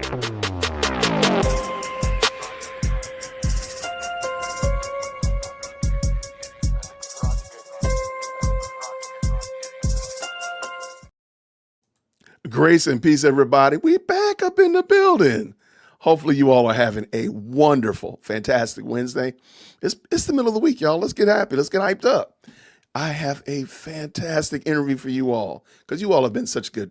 Grace and peace, everybody. We back up in the building. Hopefully you all are having a wonderful, fantastic Wednesday. It's the middle of the week, y'all. Let's get happy. Let's get hyped up. I have a fantastic interview for you all because you all have been such a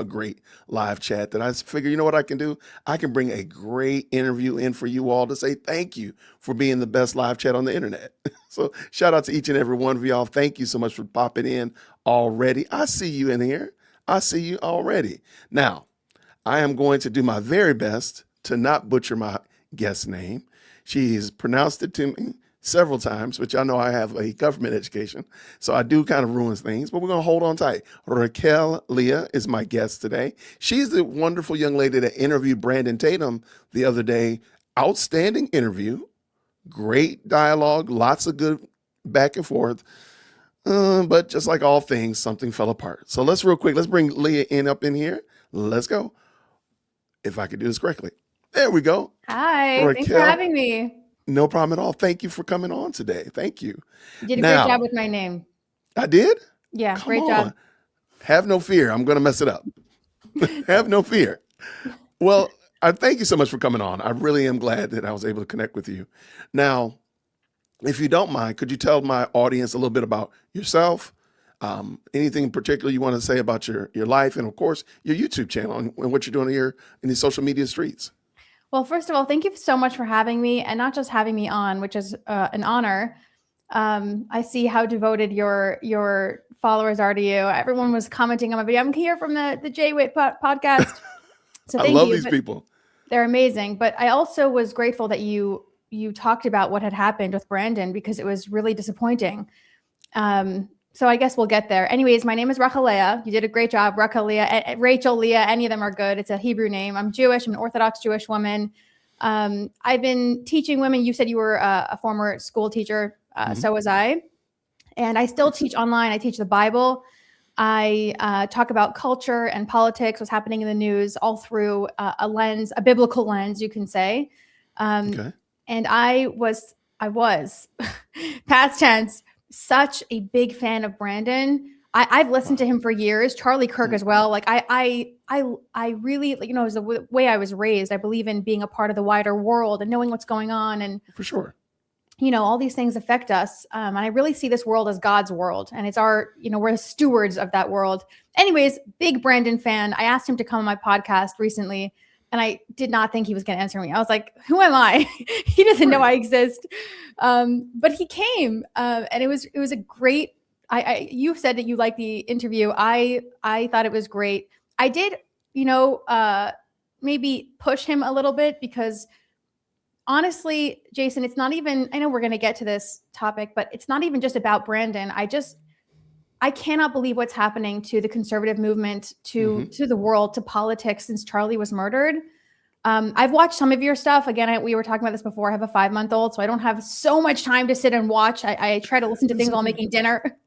great live chat that I figure, you know what I can do? I can bring a great interview in for you all to say thank you for being the best live chat on the internet. So shout out to each and every one of y'all. Thank you so much for popping in already. I see you in here. I see you already. Now, I am going to do my very best to not butcher my guest's name. She's pronounced it to me several times, which I know I have a government education, so I do kind of ruin things, but we're going to hold on tight. Rael Leah is my guest today. She's the wonderful young lady that interviewed Brandon Tatum the other day. Outstanding interview, great dialogue, lots of good back and forth. But just like all things, something fell apart. So let's bring Leah up in here. Let's go. If I could do this correctly. There we go. Hi, Rael, thanks for having me. No problem at all. Thank you for coming on today. Thank you. You did a great job with my name. I did? Yeah, great job. Have no fear. I'm going to mess it up. Have no fear. Well, I thank you so much for coming on. I really am glad that I was able to connect with you. Now, if you don't mind, could you tell my audience a little bit about yourself? Anything in particular you want to say about your life and, of course, your YouTube channel and what you're doing here in the social media streets? Well, first of all, thank you so much for having me, and not just having me on, which is an honor. I see how devoted your followers are to you. Everyone was commenting on my video. I'm here from the J-Wit podcast. So thank you. I love these people. They're amazing. But I also was grateful that you talked about what had happened with Brandon, because it was really disappointing. So I guess we'll get there. Anyways, my name is Rael Leah. You did a great job. Rael Leah, Rachel Leah, any of them are good. It's a Hebrew name. I'm Jewish. I'm an Orthodox Jewish woman. I've been teaching women. You said you were a former school teacher. So was I. And I still teach online. I teach the Bible. I talk about culture and politics, what's happening in the news, all through a biblical lens, you can say. Okay. And I was past tense, such a big fan of Brandon. I've listened to him for years. Charlie Kirk as well. Like I really, it was the way I was raised. I believe in being a part of the wider world and knowing what's going on. And for sure, all these things affect us. And I really see this world as God's world, and it's we're stewards of that world. Anyways, big Brandon fan. I asked him to come on my podcast recently, and I did not think he was going to answer me. I was like, who am I? He doesn't know I exist. But he came, and it was a great, you said that you liked the interview. I thought it was great. I did, maybe push him a little bit, because honestly, Jason, it's not even, I know we're going to get to this topic, but it's not even just about Brandon. I cannot believe what's happening to the conservative movement, to the world, to politics since Charlie was murdered. I've watched some of your stuff. Again, we were talking about this before. I have a 5-month-old, so I don't have so much time to sit and watch. I try to listen to things while making dinner.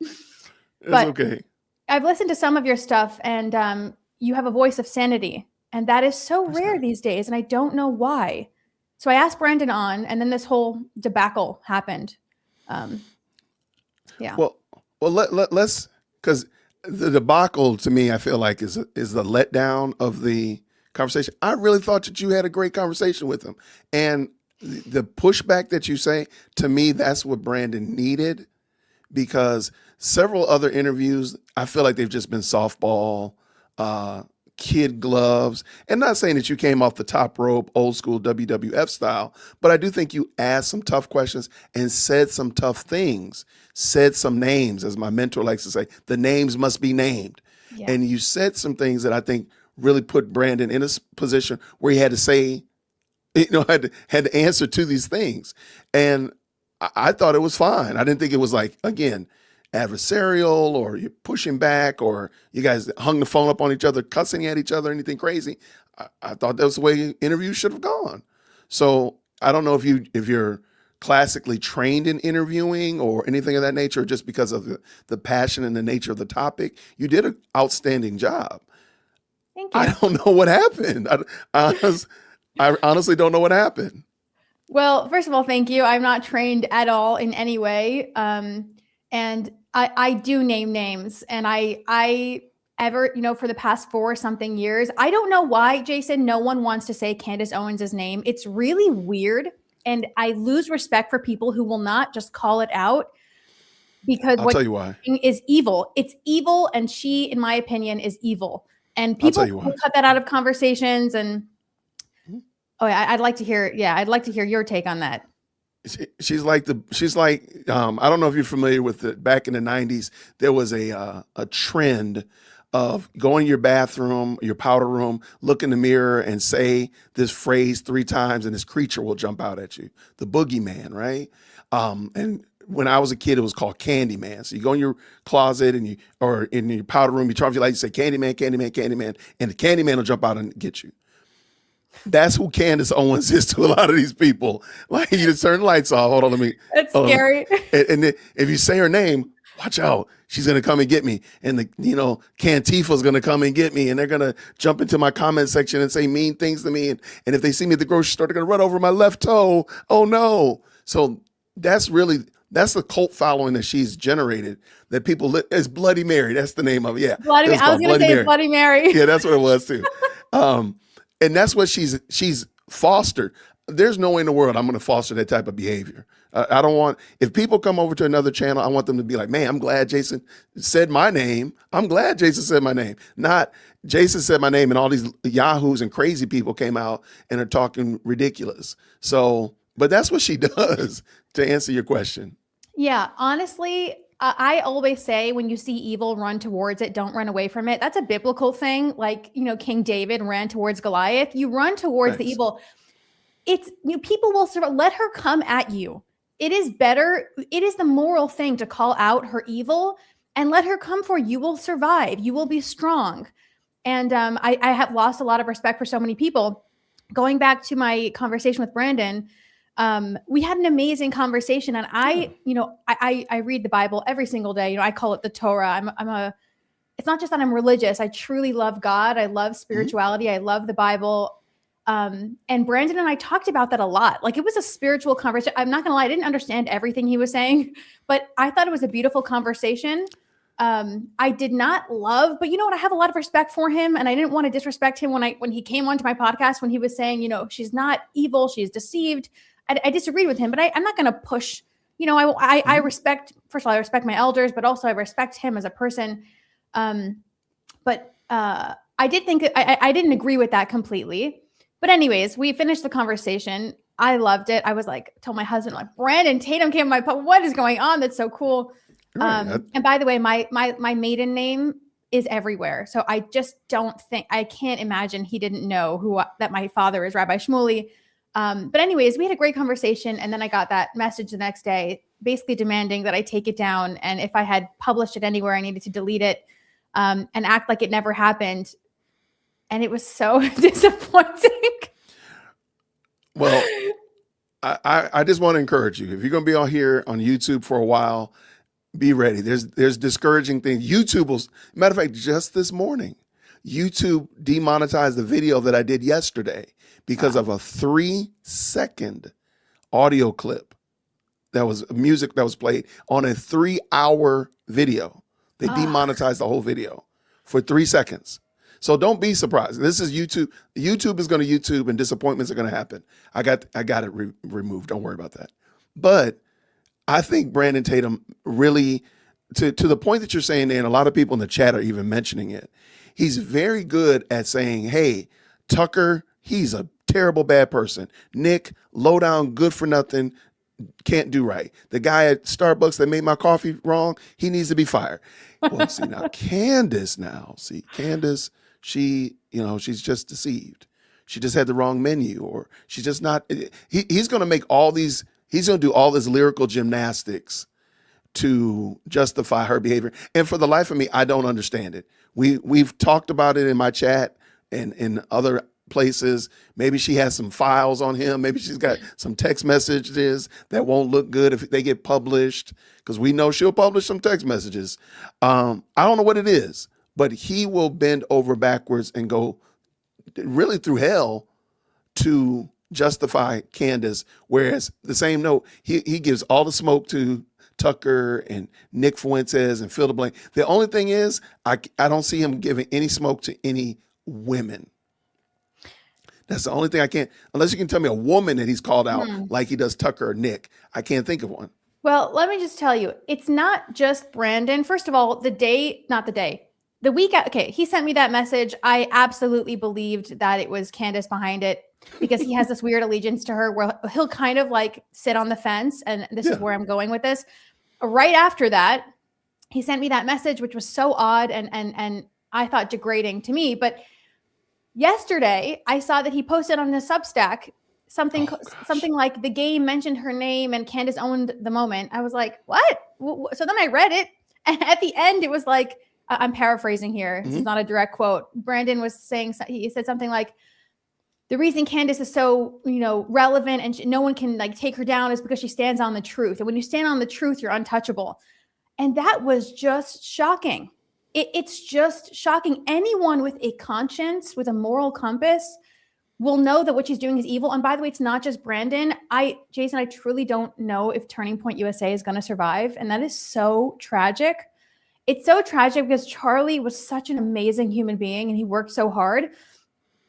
But okay. I've listened to some of your stuff, and you have a voice of sanity. And that is so rare these days, and I don't know why. So I asked Brandon on, and then this whole debacle happened. Yeah. Well, let's, because the debacle to me, I feel like is the letdown of the conversation. I really thought that you had a great conversation with him, and the pushback that you say, to me, that's what Brandon needed, because several other interviews, I feel like they've just been softball, kid gloves, and not saying that you came off the top rope, old school WWF style, but I do think you asked some tough questions and said some tough things, said some names, as my mentor likes to say, the names must be named. Yeah. And you said some things that I think really put Brandon in a position where he had to say, had to answer to these things. And I thought it was fine. I didn't think it was like, again, adversarial, or you're pushing back, or you guys hung the phone up on each other, cussing at each other, anything crazy. I thought that was the way interviews should have gone. So I don't know if you're classically trained in interviewing or anything of that nature, just because of the passion and the nature of the topic. You did an outstanding job. Thank I you. don't know what happened. I honestly don't know what happened. Well, first of all, thank you. I'm not trained at all in any way. And I do name names, and I ever, for the past 4 something years, I don't know why, Jason, no one wants to say Candace Owens' name. It's really weird. And I lose respect for people who will not just call it out, because I'll what tell you why. is evil. It's evil. And she, in my opinion, is evil. And I'll tell people you will why. cut that out of conversations. And oh, I'd like to hear. Yeah, I'd like to hear your take on that. She's like I don't know if you're familiar with it. Back in the 90s, there was a trend of going to your bathroom, your powder room, look in the mirror and say this phrase 3 times and this creature will jump out at you. The boogeyman, right? And when I was a kid, it was called Candyman. So you go in your closet or in your powder room, you turn off your light, you say Candyman, Candyman, Candyman, and the Candyman will jump out and get you. That's who Candace Owens is to a lot of these people. Like, you just turn the lights off. Hold on, let me. It's scary. And then if you say her name, watch out. She's gonna come and get me. And Cantifa's gonna come and get me. And they're gonna jump into my comment section and say mean things to me. And if they see me at the grocery store, they're gonna run over my left toe. Oh no. So that's the cult following that she's generated. That people it's Bloody Mary. That's the name of it. Yeah. I was going to say Bloody Mary. Yeah, that's what it was too. And that's what she's fostered. There's no way in the world I'm going to foster that type of behavior. I don't want, if people come over to another channel, I want them to be like, man, I'm glad Jason said my name. I'm glad Jason said my name. Not Jason said my name and all these yahoos and crazy people came out and are talking ridiculous. So, but that's what she does, to answer your question. Yeah, honestly, I always say when you see evil, run towards it. Don't run away from it. That's a biblical thing. Like, King David ran towards Goliath. You run towards the evil. It's people will survive. Let her come at you. It is better. It is the moral thing to call out her evil and let her come for you. You will survive. You will be strong. And I have lost a lot of respect for so many people. Going back to my conversation with Brandon, we had an amazing conversation, and I read the Bible every single day. I call it the Torah. It's not just that I'm religious. I truly love God. I love spirituality. I love the Bible. And Brandon and I talked about that a lot. Like, it was a spiritual conversation. I'm not gonna lie, I didn't understand everything he was saying, but I thought it was a beautiful conversation. I did not love, but you know what? I have a lot of respect for him, and I didn't want to disrespect him when he came onto my podcast, when he was saying, she's not evil, she's deceived. I disagreed with him, but I'm not going to push. I respect. First of all, I respect my elders, but also I respect him as a person. But I did think I didn't agree with that completely. But anyways, we finished the conversation. I loved it. I was like, told my husband, like, Brandon Tatum came on my podcast. What is going on? That's so cool. Right. And by the way, my maiden name is everywhere. So I just I can't imagine he didn't know that my father is Rabbi Shmuley. But anyways, we had a great conversation. And then I got that message the next day, basically demanding that I take it down. And if I had published it anywhere, I needed to delete it and act like it never happened. And it was so disappointing. Well, I just want to encourage you. If you're going to be on here on YouTube for a while, be ready. There's discouraging things. YouTube will, matter of fact, just this morning, YouTube demonetized the video that I did yesterday because of a 3-second audio clip that was music that was played on a 3-hour video. They demonetized the whole video for 3 seconds. So don't be surprised. This is YouTube. YouTube is going to YouTube, and disappointments are going to happen. I got it removed. Don't worry about that. But I think Brandon Tatum really, to the point that you're saying, and a lot of people in the chat are even mentioning it, he's very good at saying, hey, Tucker, he's a terrible, bad person. Nick, low down, good for nothing, can't do right. The guy at Starbucks that made my coffee wrong, he needs to be fired. Well, see, now Candace she, she's just deceived. She just had the wrong menu, or she's just not, he's going to make he's going to do all this lyrical gymnastics to justify her behavior. And for the life of me, I don't understand it. We've talked about it in my chat and in other places. Maybe she has some files on him. Maybe she's got some text messages that won't look good if they get published, because we know she'll publish some text messages. I don't know what it is, but he will bend over backwards and go really through hell to justify Candace. Whereas the same note, he gives all the smoke to Tucker and Nick Fuentes and Phil DeBlanc. The only thing is, I don't see him giving any smoke to any women. That's the only thing I can't, unless you can tell me a woman that he's called out like he does Tucker or Nick. I can't think of one. Well, let me just tell you, it's not just Brandon. First of all, the week, okay, he sent me that message. I absolutely believed that it was Candace behind it because he has this weird allegiance to her where he'll kind of like sit on the fence. And this is where I'm going with this. Right after that, he sent me that message, which was so odd and I thought degrading to me. But yesterday, I saw that he posted on his Substack something like the game mentioned her name and Candace owned the moment. I was like, what? So then I read it. And at the end, it was like, I'm paraphrasing here. This is not a direct quote. Brandon was saying, he said something like, the reason Candace is so, relevant and no one can like take her down is because she stands on the truth. And when you stand on the truth, you're untouchable. And that was just shocking. It's just shocking. Anyone with a conscience, with a moral compass, will know that what she's doing is evil. And by the way, it's not just Brandon. Jason, I truly don't know if Turning Point USA is going to survive. And that is so tragic. It's so tragic because Charlie was such an amazing human being and he worked so hard.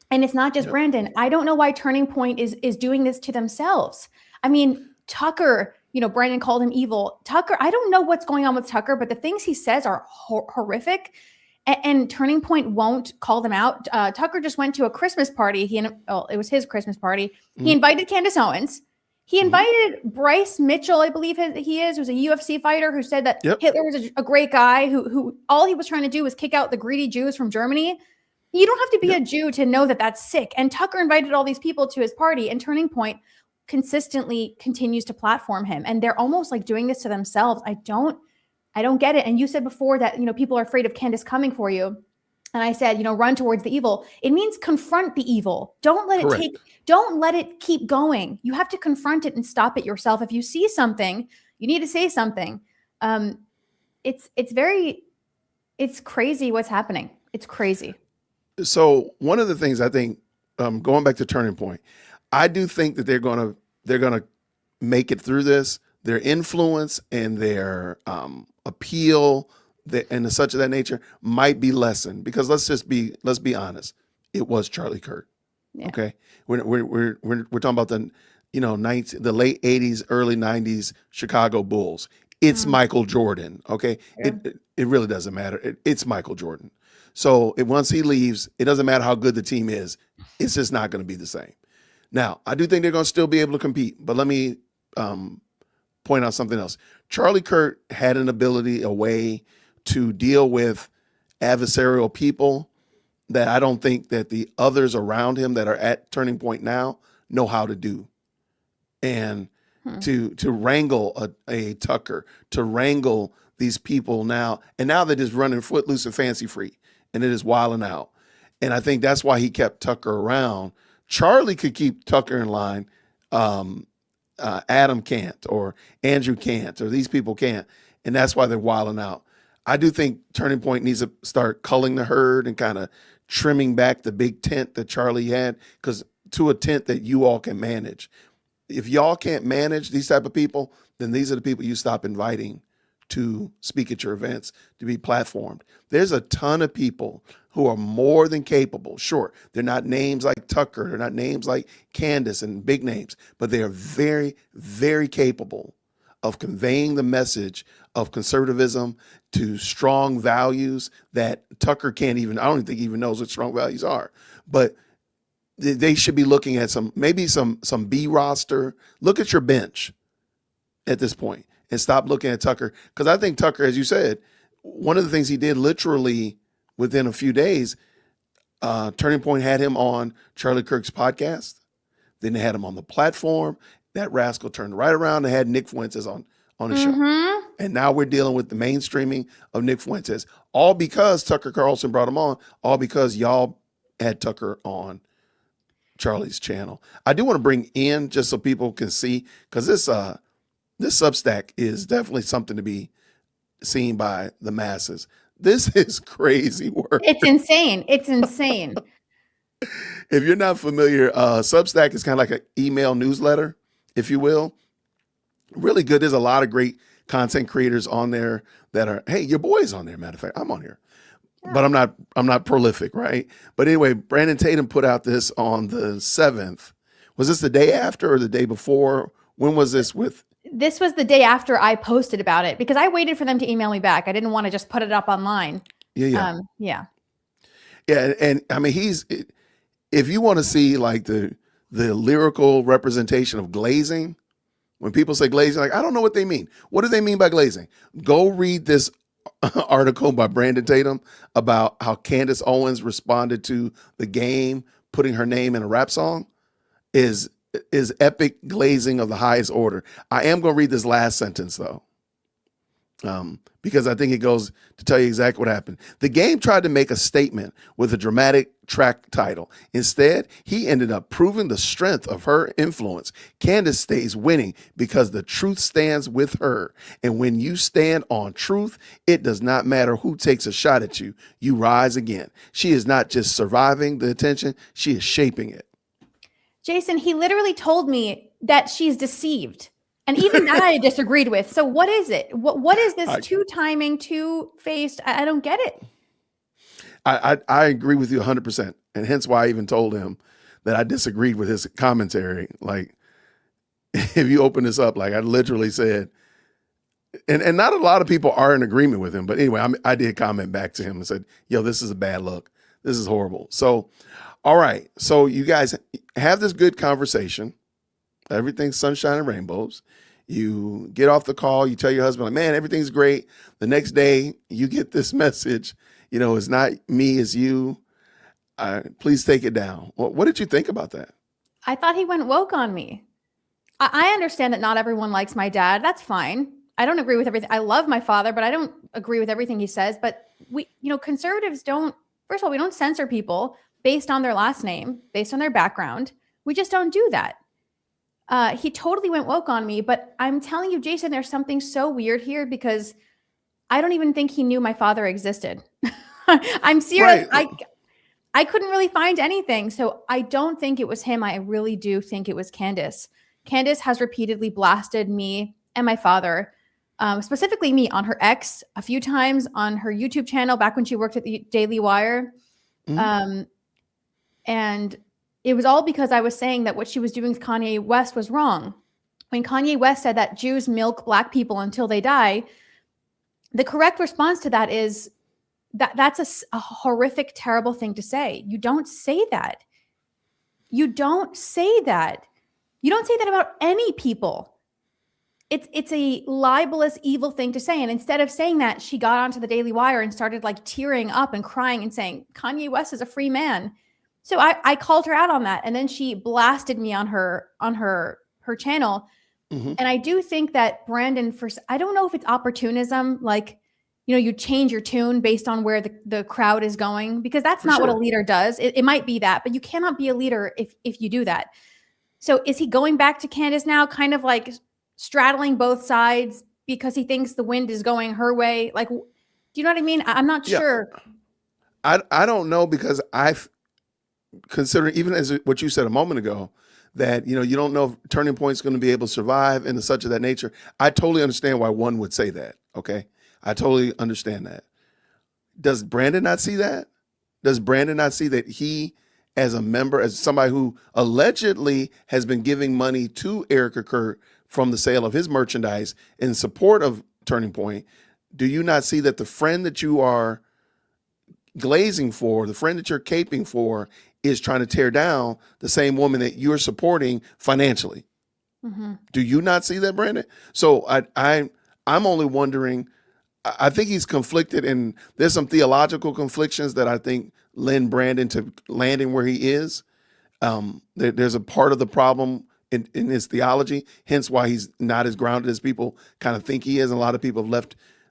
And it's not just Brandon. I don't know why Turning Point is doing this to themselves. I mean, Tucker, Brandon called him evil. Tucker, I don't know what's going on with Tucker, but the things he says are horrific. And Turning Point won't call them out. Tucker just went to a Christmas party. It was his Christmas party. He invited Candace Owens. He invited Bryce Mitchell, I believe he is, who's a UFC fighter, who said that Hitler was a great guy who all he was trying to do was kick out the greedy Jews from Germany. You don't have to be a Jew to know that that's sick. And Tucker invited all these people to his party, and Turning Point consistently continues to platform him. And they're almost like doing this to themselves. I don't get it. And you said before that, people are afraid of Candace coming for you. And I said, run towards the evil. It means confront the evil. Don't let it keep going. You have to confront it and stop it yourself. If you see something, you need to say something. It's crazy what's happening. It's crazy. So one of the things I think, going back to Turning Point, I do think that they're gonna make it through this. Their influence and their appeal and such of that nature might be lessened because let's be honest, it was Charlie Kirk. Yeah. Okay, we're talking about the the late '80s, early '90s Chicago Bulls. It's Michael Jordan. Okay, it really doesn't matter. It's Michael Jordan. So once he leaves, it doesn't matter how good the team is. It's just not going to be the same. Now, I do think they're going to still be able to compete, but let me point out something else. Charlie Kirk had an ability, a way to deal with adversarial people that I don't think that the others around him that are at Turning Point now know how to do. And to wrangle a Tucker, to wrangle these people now, and now they're just running footloose and fancy free, and it is wilding out. And I think that's why he kept Tucker around. Charlie could keep Tucker in line. Adam can't, or Andrew can't, or these people can't. And that's why they're wilding out. I do think Turning Point needs to start culling the herd and kind of trimming back the big tent that Charlie had, because to a tent that you all can manage. If y'all can't manage these type of people, then these are the people you stop inviting to speak at your events, to be platformed. There's a ton of people who are more than capable. Sure, they're not names like Tucker, they're not names like Candace and big names, but they are very, very capable of conveying the message of conservatism to strong values that Tucker can't even, I don't think he even knows what strong values are. But they should be looking at some B roster. Look at your bench at this point and stop looking at Tucker. Because I think Tucker, as you said, one of the things he did literally within a few days, Turning Point had him on Charlie Kirk's podcast. Then they had him on the platform. That rascal turned right around and had Nick Fuentes on his show. And now we're dealing with the mainstreaming of Nick Fuentes. All because Tucker Carlson brought him on. All because y'all had Tucker on Charlie's channel. I do want to bring in, just so people can see, because this Substack is definitely something to be seen by the masses. This is crazy work. It's insane. It's insane. If you're not familiar, Substack is kind of like an email newsletter, if you will. Really good. There's a lot of great content creators on there that are, hey, your boy's on there. Matter of fact, I'm on here, but I'm not prolific, right? But anyway, Brandon Tatum put out this on the 7th. Was this the day after or the day before? When was this with? This was the day after I posted about it because I waited for them to email me back. I didn't want to just put it up online. Yeah. Yeah. And I mean, if you want to see like the lyrical representation of glazing, when people say glazing, like, I don't know what they mean. What do they mean by glazing? Go read this article by Brandon Tatum about how Candace Owens responded to the game, putting her name in a rap song is epic glazing of the highest order. I am going to read this last sentence though. Because I think it goes to tell you exactly what happened. The game tried to make a statement with a dramatic track title. Instead, he ended up proving the strength of her influence. Candace stays winning because the truth stands with her. And when you stand on truth, it does not matter who takes a shot at you. You rise again. She is not just surviving the attention, she is shaping it. Jason, he literally told me that she's deceived. And even that I disagreed with. So what is it? What is this two-timing, two-faced? I don't get it. I agree with you 100%. And hence why I even told him that I disagreed with his commentary. Like, if you open this up, like I literally said, and not a lot of people are in agreement with him. But anyway, I did comment back to him and said, yo, this is a bad look. This is horrible. So, all right. So you guys have this good conversation. Everything's sunshine and rainbows. You get off the call, you tell your husband, like, man, everything's great. The next day you get this message, it's not me, it's you. Please take it down. What did you think about that? I thought he went woke on me. I understand that not everyone likes my dad. That's fine. I don't agree with everything. I love my father, but I don't agree with everything he says. But conservatives first of all, we don't censor people based on their last name, based on their background. We just don't do that. He totally went woke on me, but I'm telling you, Jason, there's something so weird here because I don't even think he knew my father existed. I'm serious. Right. I couldn't really find anything. So I don't think it was him. I really do think it was Candace. Candace has repeatedly blasted me and my father, specifically me, on her ex a few times, on her YouTube channel back when she worked at the Daily Wire. Mm-hmm. And it was all because I was saying that what she was doing with Kanye West was wrong. When Kanye West said that Jews milk Black people until they die, the correct response to that is that's a horrific, terrible thing to say. You don't say that. You don't say that. You don't say that about any people. It's a libelous, evil thing to say. And instead of saying that, she got onto the Daily Wire and started like tearing up and crying and saying, Kanye West is a free man. So I called her out on that. And then she blasted me on her channel. Mm-hmm. And I do think that Brandon, I don't know if it's opportunism, like, you change your tune based on where the crowd is going, because that's not what a leader does. It might be that, but you cannot be a leader if you do that. So is he going back to Candace now, kind of like straddling both sides because he thinks the wind is going her way? Like, do you know what I mean? I'm not sure. I don't know, because I've considered, even as what you said a moment ago, that, you don't know if Turning Point is going to be able to survive and such of that nature. I totally understand why one would say that. Okay. I totally understand that. Does Brandon not see that? Does Brandon not see that he, as a member, as somebody who allegedly has been giving money to Erica Kurt from the sale of his merchandise in support of Turning Point, do you not see that the friend that you are glazing for, the friend that you're caping for, is trying to tear down the same woman that you're supporting financially? Mm-hmm. Do you not see that, Brandon? So I'm only wondering. I think he's conflicted, and there's some theological conflictions that I think lend Brandon to landing where he is. There's a part of the problem in his theology, hence why he's not as grounded as people kind of think he is. And a lot of people have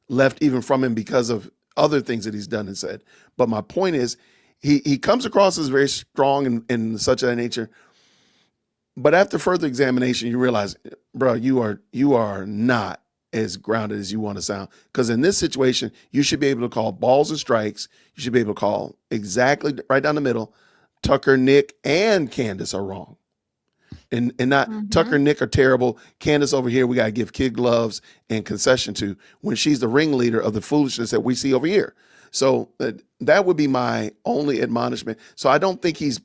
left even from him because of other things that he's done and said. But my point is, he comes across as very strong in such a nature. But after further examination, you realize, bro, you are not as grounded as you want to sound. Because in this situation, you should be able to call balls and strikes. You should be able to call exactly right down the middle. Tucker, Nick, and Candace are wrong. And not Tucker and Nick are terrible. Candace over here, we got to give kid gloves and concession to when she's the ringleader of the foolishness that we see over here. So that would be my only admonishment. So I don't think he's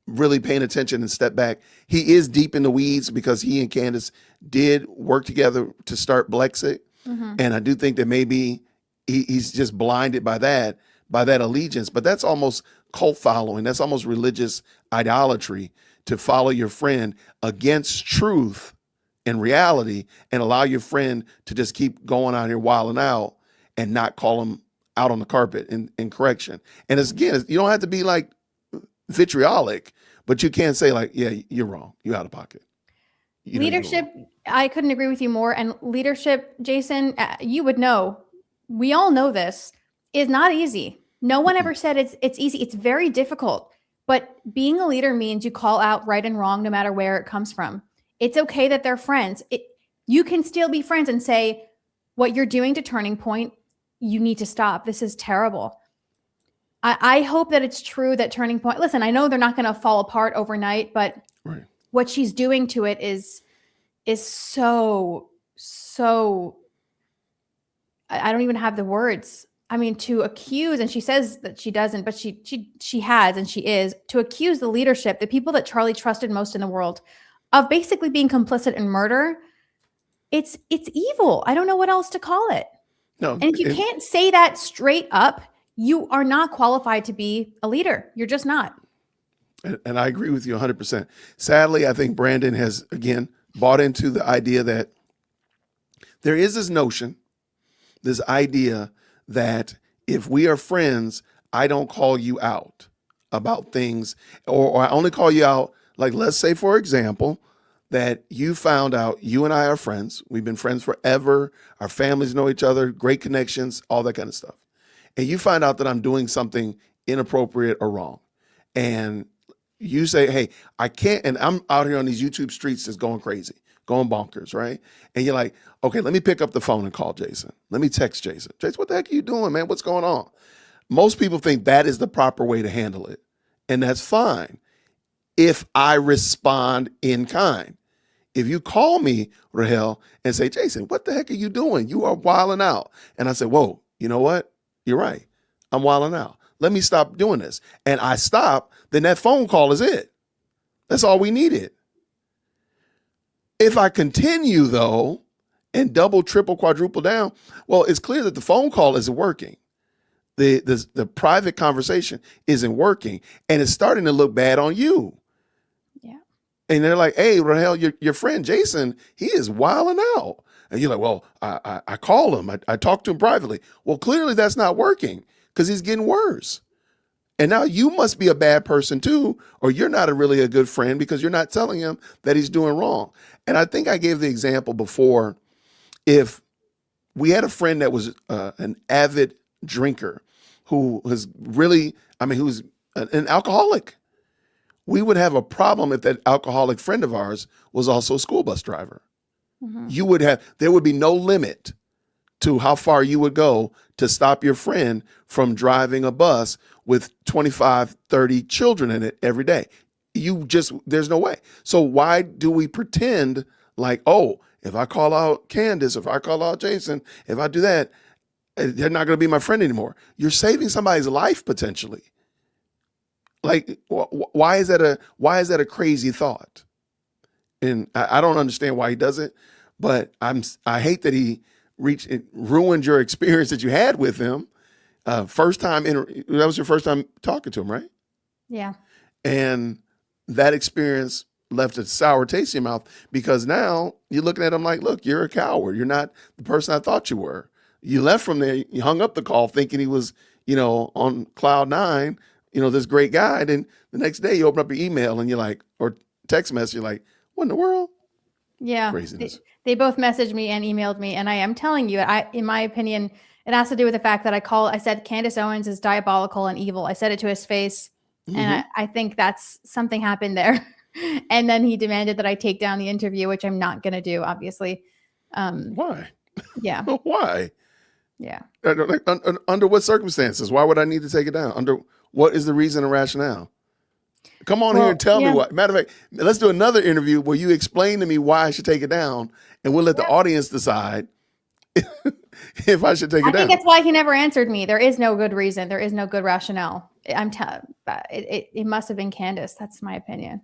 really paying attention and step back. He is deep in the weeds because he and Candace did work together to start Blexit. And I do think that maybe he's just blinded by that allegiance. But that's almost cult following. That's almost religious idolatry, to follow your friend against truth and reality and allow your friend to just keep going out here wilding out and not call him out on the carpet in correction. And again, you don't have to be like vitriolic, but you can say like, yeah, you're wrong. You're out of pocket. Leadership, I couldn't agree with you more. And leadership, Jason, you would know, we all know this, is not easy. No one ever said it's easy. It's very difficult. But being a leader means you call out right and wrong no matter where it comes from. It's okay that they're friends. You can still be friends and say, what you're doing to Turning Point, you need to stop. This is terrible. I hope that it's true that Turning Point, listen, I know they're not going to fall apart overnight, but what she's doing to it is so, I don't even have the words. I mean, to accuse, and she says that she doesn't, but she has, and she is, to accuse the leadership, the people that Charlie trusted most in the world, of basically being complicit in murder. It's evil. I don't know what else to call it. No, and if you can't say that straight up, you are not qualified to be a leader. You're just not. And I agree with you 100%. Sadly, I think Brandon has, again, bought into the idea that there is this notion, this idea that if we are friends, I don't call you out about things, or I only call you out, like, let's say, for example, that you found out you and I are friends. We've been friends forever. Our families know each other, great connections, all that kind of stuff. And you find out that I'm doing something inappropriate or wrong. And you say, hey, I can't, and I'm out here on these YouTube streets just going crazy, going bonkers, right? And you're like, okay, let me pick up the phone and call Jason. Let me text Jason. Jason, what the heck are you doing, man? What's going on? Most people think that is the proper way to handle it. And that's fine if I respond in kind. If you call me, Rael, and say, Jason, what the heck are you doing? You are wilding out. And I say, whoa, you know what? You're right. I'm wilding out. Let me stop doing this. And I stop, then that phone call is it. That's all we needed. If I continue, though, and double, triple, quadruple down, well, it's clear that the phone call isn't working. The private conversation isn't working, and it's starting to look bad on you. Yeah. And they're like, hey, Rael, your friend Jason, he is wilding out. And you're like, well, I call him. I talk to him privately. Well, clearly that's not working because he's getting worse. And now you must be a bad person too, or you're not really a good friend because you're not telling him that he's doing wrong. And I think I gave the example before. If we had a friend that was an avid drinker who was really, who's an alcoholic, we would have a problem if that alcoholic friend of ours was also a school bus driver. Mm-hmm. There would be no limit to how far you would go to stop your friend from driving a bus with 25, 30 children in it every day. There's no way. So why do we pretend like, oh, if I call out Candace, if I call out Jason, if I do that, they're not going to be my friend anymore. You're saving somebody's life potentially. Like, why is that a crazy thought? And I don't understand why he does it, but I hate that he ruined your experience that you had with him. That was your first time talking to him, right? Yeah. And that experience left a sour taste in your mouth because now you're looking at him like, look, you're a coward. You're not the person I thought you were. You left from there, you hung up the call thinking he was, on cloud nine, this great guy. Then the next day you open up your email and you're like, or text message, you're like, what in the world? Yeah. Craziness. They both messaged me and emailed me. And I am telling you, in my opinion, it has to do with the fact that I said Candace Owens is diabolical and evil. I said it to his face. Mm-hmm. And I think that's something happened there. And then he demanded that I take down the interview, which I'm not going to do, obviously. Why? Yeah. Why? Yeah. Under what circumstances? Why would I need to take it down? Under what is the reason and rationale? Come on here and Well, tell me yeah. why. Matter of fact, let's do another interview where you explain to me why I should take it down, and we'll let the audience decide if I should take it I think down. that's why he never answered me. There is no good reason. There is no good rationale. It must have been Candace. That's my opinion.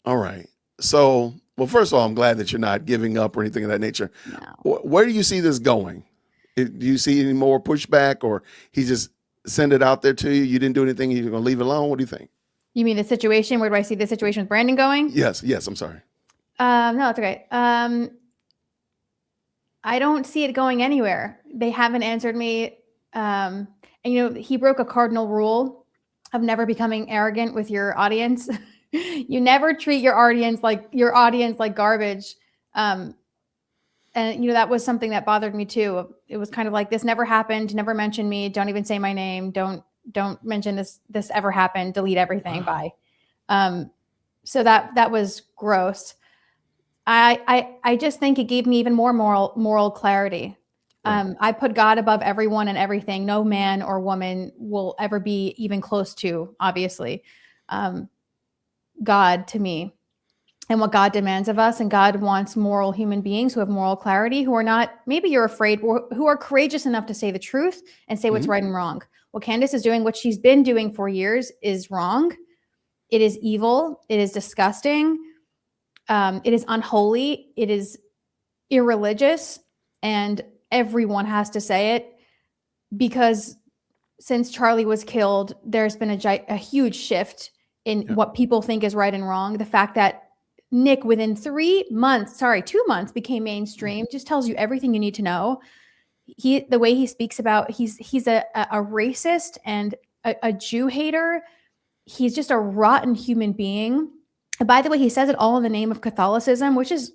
All right. So, well, first of all, I'm glad that you're not giving up or anything of that nature. No. Where do you see this going? Do you see any more pushback, or he just send it out there to you? You didn't do anything. You're going to leave it alone. What do you think? You mean the situation? Where do I see the situation with Brandon going? Yes. I'm sorry. No, it's okay. I don't see it going anywhere. They haven't answered me. And he broke a cardinal rule of never becoming arrogant with your audience. You never treat your audience like garbage. And that was something that bothered me too. It was kind of like, this never happened. Never mention me. Don't even say my name. Don't mention this ever happened. Delete everything. Bye. So that was gross. I just think it gave me even more moral clarity. Right. I put God above everyone and everything. No man or woman will ever be even close to, obviously, God to me, and what God demands of us. And God wants moral human beings who have moral clarity, who are not, maybe you're afraid, who are courageous enough to say the truth and say what's right and wrong. What Candace is doing, what she's been doing for years, is wrong. It is evil. It is disgusting. It is unholy. It is irreligious. And everyone has to say it, because since Charlie was killed, there's been a huge shift in what people think is right and wrong. The fact that Nick, within 2 months, became mainstream just tells you everything you need to know. The way he speaks about, he's a racist and a Jew hater. He's just a rotten human being. And by the way, he says it all in the name of Catholicism, which is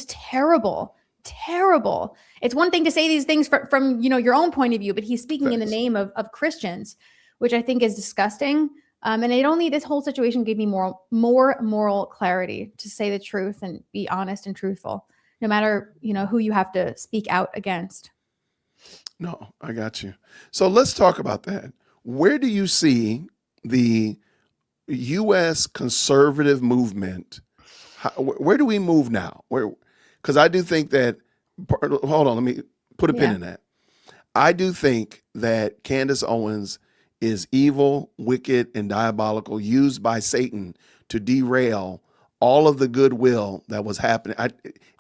terrible. Terrible. It's one thing to say these things from your own point of view, but he's speaking in the name of Christians, which I think is disgusting. And this whole situation gave me more moral clarity to say the truth and be honest and truthful, no matter who you have to speak out against. No, I got you. So let's talk about that. Where do you see the U.S. conservative movement? Where do we move now? Because I do think that, hold on, let me put a pin in that. I do think that Candace Owens is evil, wicked, and diabolical, used by Satan to derail all of the goodwill that was happening.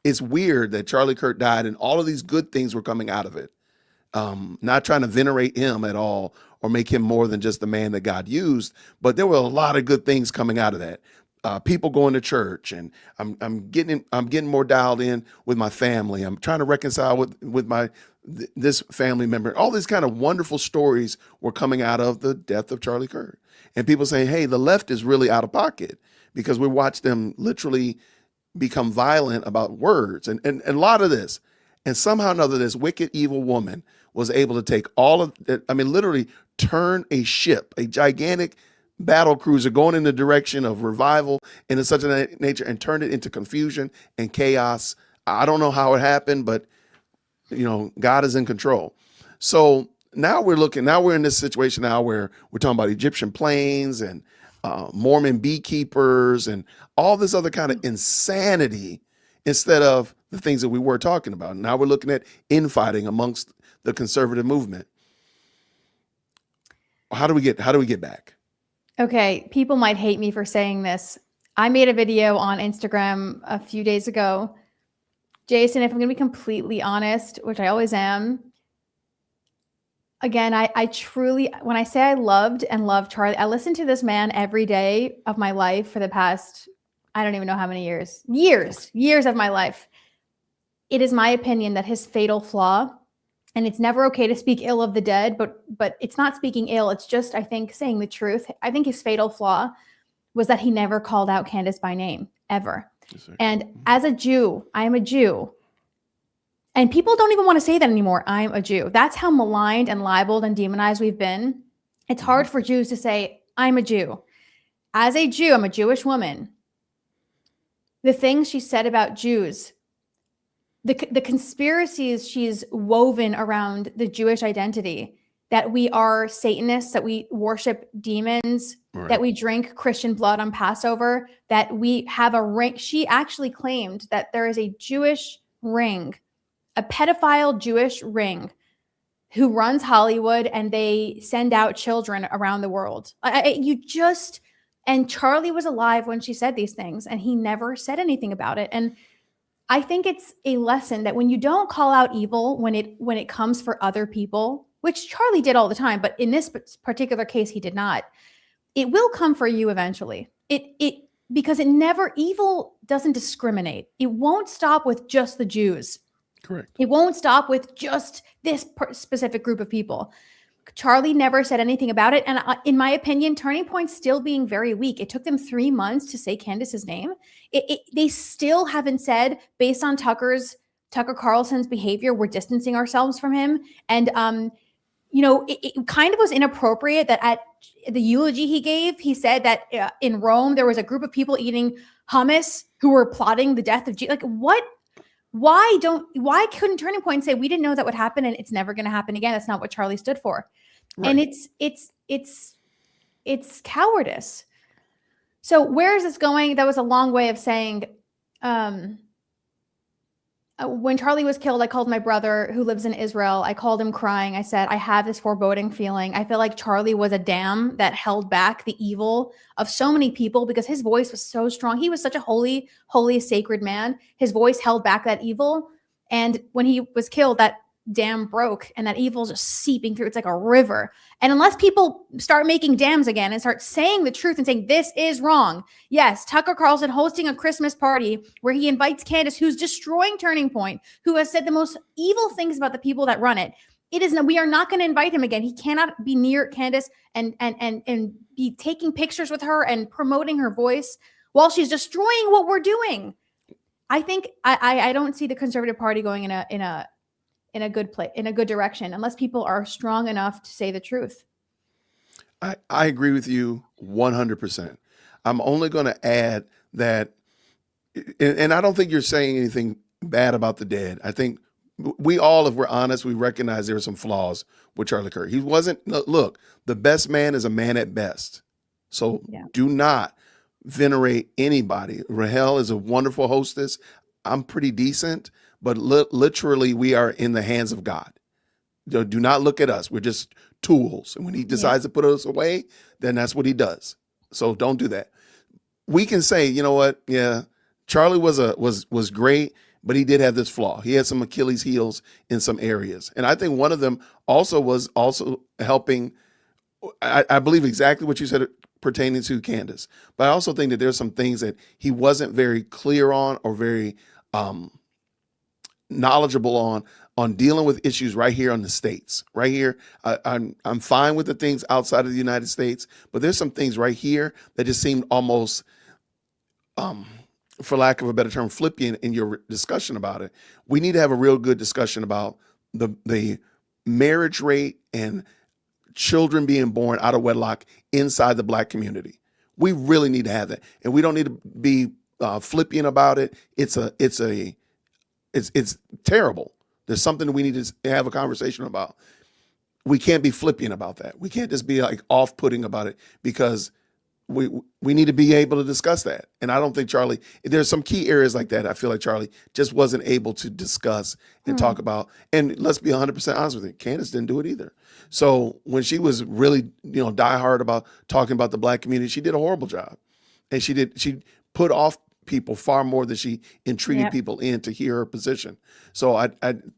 It's weird that Charlie Kirk died and all of these good things were coming out of it. Not trying to venerate him at all or make him more than just the man that God used, but there were a lot of good things coming out of that. People going to church, and I'm getting more dialed in with my family. I'm trying to reconcile with this family member. All these kind of wonderful stories were coming out of the death of Charlie Kirk, and people saying, "Hey, the left is really out of pocket," because we watched them literally become violent about words and a lot of this. And somehow or another, this wicked, evil woman was able to take all of that. I mean, literally turn a ship, a gigantic battle cruiser going in the direction of revival and in such a nature, and turn it into confusion and chaos. I don't know how it happened, but God is in control. So now we're in this situation now where we're talking about Egyptian planes and Mormon beekeepers and all this other kind of insanity, instead of the things that we were talking about. Now we're looking at infighting amongst the conservative movement. How do we get back? Okay, people might hate me for saying this. I made a video on Instagram a few days ago. Jason, if I'm going to be completely honest, which I always am, again, I truly, when I say I loved and love Charlie, I listened to this man every day of my life for the past, I don't even know how many years of my life. It is my opinion that his fatal flaw, and it's never okay to speak ill of the dead, but it's not speaking ill. It's just, I think, saying the truth. I think his fatal flaw was that he never called out Candace by name, ever. Yes, and as a Jew, I am a Jew. And people don't even want to say that anymore. I'm a Jew. That's how maligned and libeled and demonized we've been. It's hard for Jews to say, I'm a Jew. As a Jew, I'm a Jewish woman. The things she said about Jews the conspiracies she's woven around the Jewish identity, that we are Satanists, that we worship demons, Right. that we drink Christian blood on Passover, that we have a ring. She actually claimed that there is a Jewish ring, a pedophile Jewish ring who runs Hollywood, and they send out children around the world. And Charlie was alive when she said these things, and he never said anything about it. And I think it's a lesson that when you don't call out evil when it comes for other people, which Charlie did all the time, but in this particular case he did not, it will come for you eventually. Because evil doesn't discriminate. It won't stop with just the Jews. Correct. It won't stop with just this specific group of people. Charlie never said anything about it. And in my opinion, Turning Point's still being very weak. It took them 3 months to say Candace's name. They still haven't said, based on Tucker Carlson's behavior, we're distancing ourselves from him. And, it kind of was inappropriate that at the eulogy he gave, he said that in Rome, there was a group of people eating hummus who were plotting the death of Jesus. Like, what? Why couldn't Turning Point say, we didn't know that would happen and it's never going to happen again? That's not what Charlie stood for. Right. And it's cowardice. So where is this going? That was a long way of saying, when Charlie was killed, I called my brother who lives in Israel. I called him crying. I said, I have this foreboding feeling. I feel like Charlie was a dam that held back the evil of so many people because his voice was so strong. He was such a holy, sacred man. His voice held back that evil. And when he was killed, that dam broke and that evil just seeping through. It's like a river. And unless people start making dams again and start saying the truth and saying this is wrong. Yes, Tucker Carlson hosting a Christmas party where he invites Candace, who's destroying Turning Point, who has said the most evil things about the people that run it. We are not going to invite him again. He cannot be near Candace and be taking pictures with her and promoting her voice while she's destroying what we're doing. I think I don't see the Conservative Party going in a good place, in a good direction, unless people are strong enough to say the truth. I agree with you 100%. I'm only going to add that, and I don't think you're saying anything bad about the dead. I think we all, if we're honest, we recognize there are some flaws with Charlie Kirk. He wasn't, look, the best man is a man at best. So do not venerate anybody. Rael is a wonderful hostess. I'm pretty decent, but literally we are in the hands of God. Do not look at us. We're just tools. And when he decides to put us away, then that's what he does. So don't do that. We can say, you know what? Yeah, Charlie was great, but he did have this flaw. He had some Achilles heels in some areas. And I think one of them was helping. I believe exactly what you said pertaining to Candace. But I also think that there's some things that he wasn't very clear on or very knowledgeable on dealing with issues right here in the States. Right here, I'm fine with the things outside of the United States, but there's some things right here that just seemed almost, for lack of a better term, flippant in your discussion about it. We need to have a real good discussion about the marriage rate and children being born out of wedlock inside the Black community. We really need to have that, and we don't need to be flippant about it. It's terrible. There's something we need to have a conversation about. We can't be flippant about that. We can't just be like off-putting about it, because we need to be able to discuss that. And I don't think Charlie, there's some key areas like that I feel like Charlie just wasn't able to discuss and talk about. And let's be 100% honest with you, Candace didn't do it either. So when she was really, diehard about talking about the Black community, she did a horrible job. And she put off people far more than she entreated people in to hear her position. So I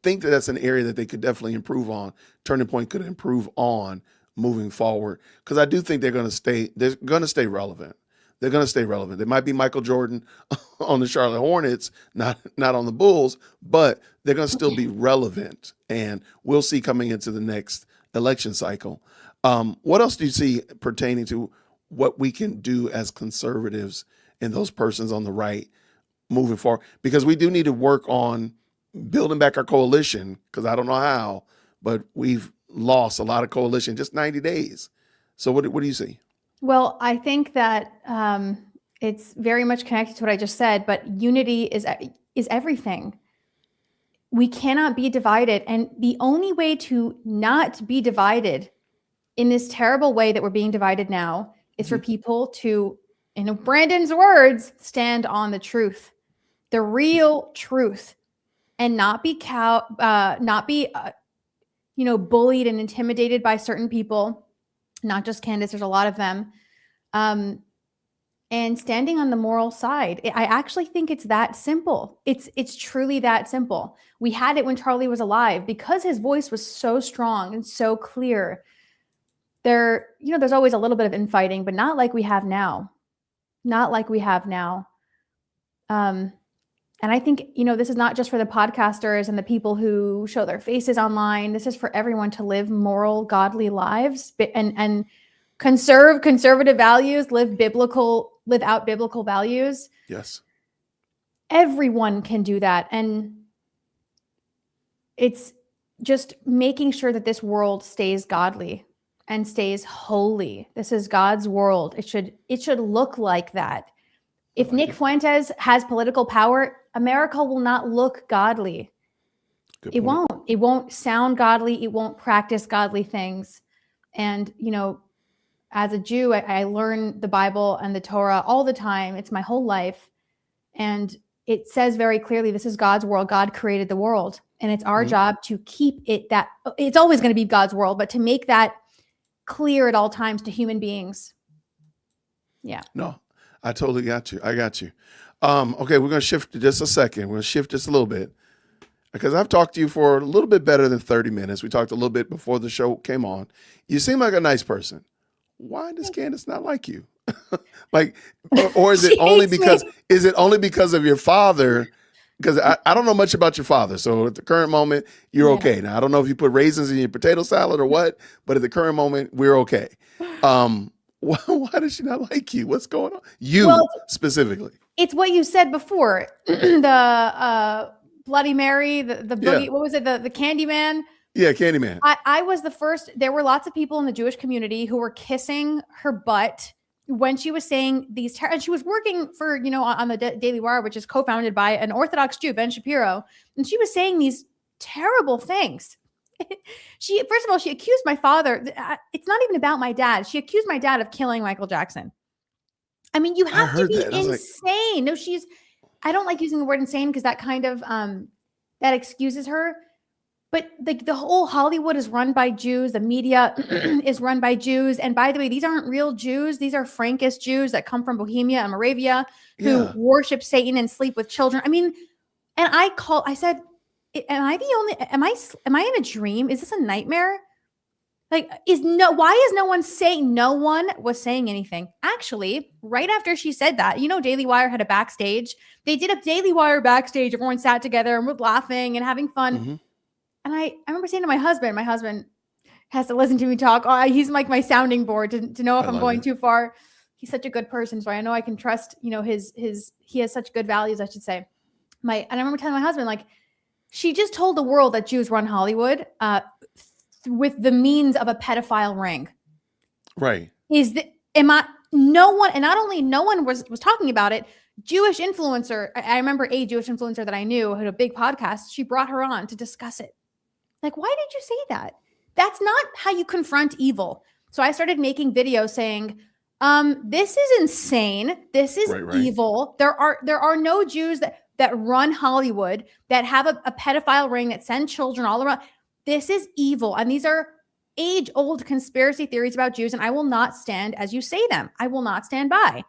think that's an area that they could definitely improve on. Turning Point could improve on moving forward, because I do think they're going to stay relevant. They're going to stay relevant. They might be Michael Jordan on the Charlotte Hornets, not on the Bulls, but they're going to still be relevant. And we'll see coming into the next election cycle. What else do you see pertaining to what we can do as conservatives and those persons on the right moving forward? Because we do need to work on building back our coalition, because I don't know how, but we've lost a lot of coalition just 90 days. So what do you see? Well, I think that it's very much connected to what I just said, but unity is everything. We cannot be divided. And the only way to not be divided in this terrible way that we're being divided now is for people to, in Brandon's words, stand on the truth, the real truth, and not be bullied and intimidated by certain people, not just Candace, there's a lot of them, and standing on the moral side. I actually think it's that simple. It's truly that simple. We had it when Charlie was alive because his voice was so strong and so clear. There's always a little bit of infighting, but not like we have now. Not like we have now. And I think, this is not just for the podcasters and the people who show their faces online. This is for everyone to live moral, godly lives and conserve conservative values, live out biblical values. Yes. Everyone can do that. And it's just making sure that this world stays godly and stays holy. This is God's world. It should look like that. If Nick Fuentes has political power, America will not look godly. It won't. It won't sound godly. It won't practice godly things. And, as a Jew, I learn the Bible and the Torah all the time. It's my whole life. And it says very clearly, this is God's world. God created the world. And it's our job to keep it that. It's always going to be God's world, but to make that clear at all times to human beings. Yeah. No, I totally got you. I got you. Okay, we're going to shift just a second. We're going to shift just a little bit because I've talked to you for a little bit better than 30 minutes. We talked a little bit before the show came on. You seem like a nice person. Why does Candace not like you? Or is it only because of your father? Because I don't know much about your father. So at the current moment, you're okay. Now, I don't know if you put raisins in your potato salad or what, but at the current moment, we're okay. Why does she not like you? What's going on? Specifically. It's what you said before. The Bloody Mary, the boogie, what was it? The Candyman. Yeah, Candyman. I was the first. There were lots of people in the Jewish community who were kissing her butt when she was saying these. And she was working for, on the Daily Wire, which is co-founded by an Orthodox Jew, Ben Shapiro. And she was saying these terrible things. First of all, she accused my father. It's not even about my dad. She accused my dad of killing Michael Jackson. I mean, you have to be insane. No, I don't like using the word insane because that kind of, that excuses her. But the whole Hollywood is run by Jews. The media is run by Jews. And by the way, these aren't real Jews. These are Frankish Jews that come from Bohemia and Moravia who worship Satan and sleep with children. I mean, and I said, am I in a dream? Is this a nightmare? Why is no one saying, no one was saying anything? Actually, right after she said that, Daily Wire had a backstage. They did a Daily Wire backstage. Everyone sat together and was laughing and having fun. Mm-hmm. And I remember saying to my husband has to listen to me talk. He's like my sounding board to know if I'm going too far. He's such a good person. So I know I can trust, he has such good values, I should say. And I remember telling my husband, she just told the world that Jews run Hollywood with the means of a pedophile ring. Right. No one, and not only no one was talking about it, Jewish influencer, I remember a Jewish influencer that I knew who had a big podcast. She brought her on to discuss it. Why did you say that? That's not how you confront evil. So I started making videos saying, this is insane. This is evil. There are no Jews that run Hollywood that have a pedophile ring that send children all around. This is evil. And these are age-old conspiracy theories about Jews. And I will not stand as you say them. I will not stand by.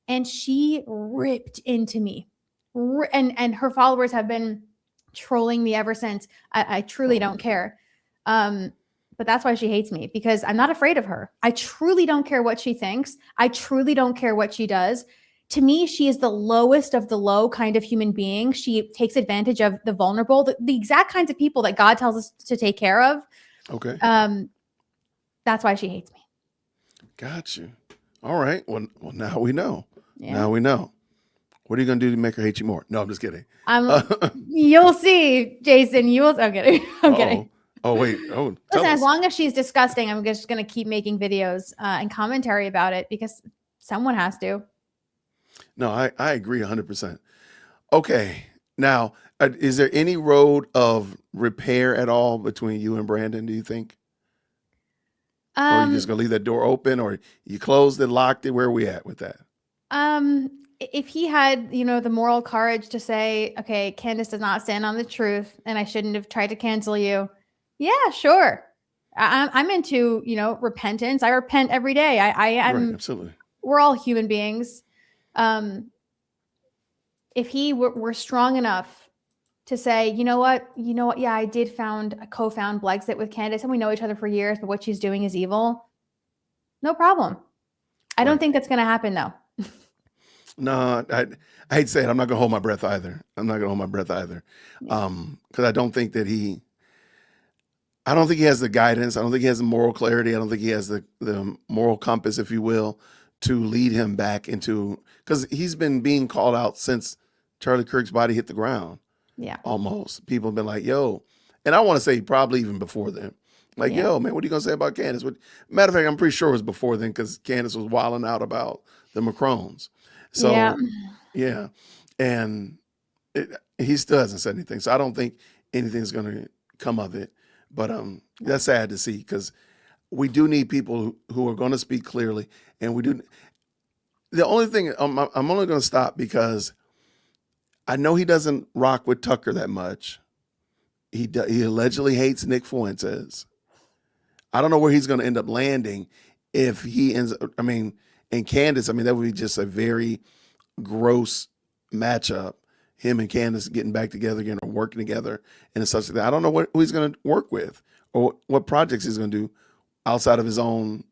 And she ripped into me. And her followers have been trolling me ever since. I truly don't care. But that's why she hates me, because I'm not afraid of her. I truly don't care what she thinks. I truly don't care what she does. To me, she is the lowest of the low kind of human being. She takes advantage of the vulnerable, the exact kinds of people that God tells us to take care of. Okay. That's why she hates me. Got you. All right. Well, now we know. Yeah. Now we know. What are you going to do to make her hate you more? No, I'm just kidding. You'll see, Jason. I'm kidding. I'm kidding. Oh, wait. Oh, listen, as long as she's disgusting, I'm just going to keep making videos and commentary about it because someone has to. No, I agree 100%. Okay. Now, is there any road of repair at all between you and Brandon, do you think? Or are you just Um, gonna leave that door open, or you closed it, locked it? Where are we at with that? if he had, the moral courage to say, okay, Candace does not stand on the truth and I shouldn't have tried to cancel you. Yeah, sure. I'm into, repentance. I repent every day. I Right, am, absolutely. we're all human beings. Um, if he were strong enough to say, you know what, yeah, I did co-found Blexit with Candace and we know each other for years, but what she's doing is evil. No problem. I don't Right. think that's going to happen though. No, I hate to say it. I'm not gonna hold my breath either. I'm not gonna hold my breath either, Yeah. because I don't think he has the guidance. I don't think he has the moral clarity. I don't think he has the moral compass, if you will, to lead him back into, because he's been being called out since Charlie Kirk's body hit the ground. Yeah. Almost, people have been like, "Yo," and I want to say probably even before then, like, Yeah. "Yo, man, what are you gonna say about Candace?" Matter of fact, I'm pretty sure it was before then because Candace was wilding out about the Macrones. Yeah. So yeah, and he still hasn't said anything. So I don't think anything's going to come of it. But that's sad to see because we do need people who are going to speak clearly, and we do. The only thing I'm only going to stop because I know he doesn't rock with Tucker that much. He allegedly hates Nick Fuentes. I don't know where he's going to end up landing if he ends up. I mean, and Candace. I mean, that would be just a very gross matchup. Him and Candace getting back together again or working together and such like that. I don't know who he's going to work with or what projects he's going to do outside of his own